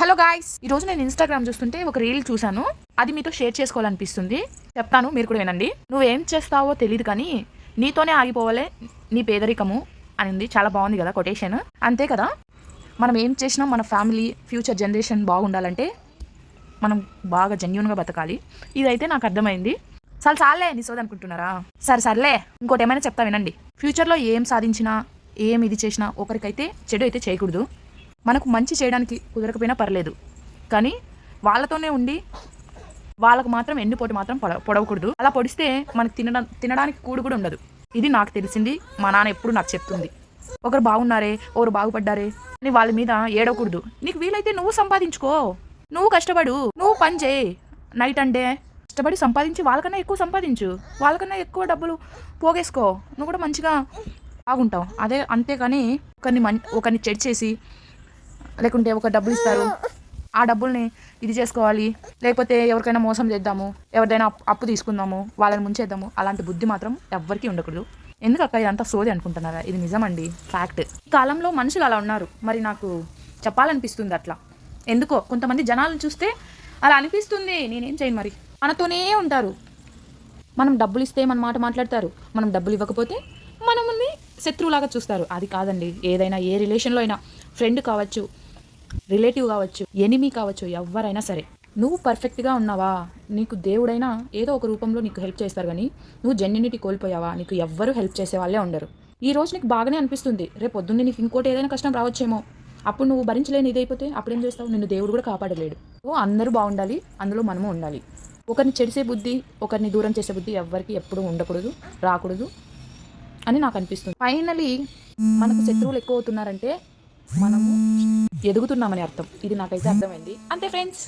Hello guys, ఈరోజు నేను Instagram చూస్తుంటే ఒక రీల్ చూశాను. అది మీతో షేర్ చేసుకోవాలనిపిస్తుంది. చెప్తాను, మీరు కూడా వినండి. నువ్వేం చేస్తావో తెలియదు కానీ నీతోనే ఆగిపోవాలే నీ పేదరికము అనింది. చాలా బాగుంది కదా కొటేషన్. అంతే కదా, మనం ఏం చేసినా మన ఫ్యామిలీ ఫ్యూచర్ జనరేషన్ బాగుండాలంటే మనం బాగా జెన్యూన్గా బతకాలి. ఇదైతే నాకు అర్థమైంది. చాలే నిసోది అనుకుంటున్నారా? సర్లే, ఇంకోటి ఏమైనా చెప్తా వినండి. ఫ్యూచర్లో ఏం సాధించినా ఏం ఇది చేసినా ఒకరికైతే చెడు అయితే చేయకూడదు. మనకు మంచి చేయడానికి కుదరకపోయినా పర్లేదు, కానీ వాళ్ళతోనే ఉండి వాళ్ళకు మాత్రం ఎండిపోటు మాత్రం పొడవకూడదు. అలా పొడిస్తే మనకు తినడానికి కూడు కూడా ఉండదు. ఇది నాకు తెలిసింది. మా నాన్న ఎప్పుడు నాకు చెప్తుంది. ఒకరు బాగున్నారే, ఒకరు బాగుపడ్డారే అని వాళ్ళ మీద ఏడవకూడదు. నీకు వీలైతే నువ్వు సంపాదించుకో, నువ్వు కష్టపడు, నువ్వు పని చేయి. నైట్ అంటే కష్టపడి సంపాదించి వాళ్ళకన్నా ఎక్కువ సంపాదించు, వాళ్ళకన్నా ఎక్కువ డబ్బులు పోగేసుకో. నువ్వు కూడా మంచిగా బాగుంటావు. అదే అంతేకాని ఒకరిని చెడు చేసి లేకుంటే ఒక డబ్బులు ఇస్తారు, ఆ డబ్బుల్ని ఇది చేసుకోవాలి, లేకపోతే ఎవరికైనా మోసం చేద్దాము, ఎవరిదైనా అప్పు తీసుకుందాము, వాళ్ళని ముంచేద్దాము, అలాంటి బుద్ధి మాత్రం ఎవ్వరికీ ఉండకూడదు. ఎందుకు అక్క ఇదంతా సోది అనుకుంటున్నారా? ఇది నిజమండి, ఫ్యాక్ట్. ఈ కాలంలో మనుషులు అలా ఉన్నారు. మరి నాకు చెప్పాలనిపిస్తుంది అట్లా. ఎందుకో కొంతమంది జనాలను చూస్తే అలా అనిపిస్తుంది. నేనేం చేయను, మరి మనతోనే ఉంటారు. మనం డబ్బులు ఇస్తే మన మాట మాట్లాడతారు, మనం డబ్బులు ఇవ్వకపోతే మనల్ని శత్రువులాగా చూస్తారు. అది కాదండి. ఏదైనా ఏ రిలేషన్లో అయినా, ఫ్రెండ్ కావచ్చు, రిలేటివ్ కావచ్చు, ఎనిమీ కావచ్చు, ఎవరైనా సరే, నువ్వు పర్ఫెక్ట్గా ఉన్నావా, నీకు దేవుడైనా ఏదో ఒక రూపంలో నీకు హెల్ప్ చేస్తారు. కానీ నువ్వు జెన్యూనిటీ కోల్పోయావా, నీకు ఎవ్వరూ హెల్ప్ చేసే వాళ్ళే ఉండరు. ఈ రోజు నీకు బాగానే అనిపిస్తుంది, రేపు పొద్దున్నే నీకు ఇంకోటి ఏదైనా కష్టం రావచ్చేమో. అప్పుడు నువ్వు భరించలేని ఇదైపోతే అప్పుడేం చేస్తావు? నిన్ను దేవుడు కూడా కాపాడలేడు. అందరూ బాగుండాలి, అందులో మనము ఉండాలి. ఒకరిని చెడిసే బుద్ధి, ఒకరిని దూరం చేసే బుద్ధి ఎవ్వరికి ఎప్పుడూ ఉండకూడదు, రాకూడదు అని నాకు అనిపిస్తుంది. ఫైనలీ మనకు శత్రువులు ఎక్కువ అవుతున్నారంటే మనము ఎదుగుతున్నామని అర్థం. ఇది నాకైతే అర్థమైంది. అంతే ఫ్రెండ్స్.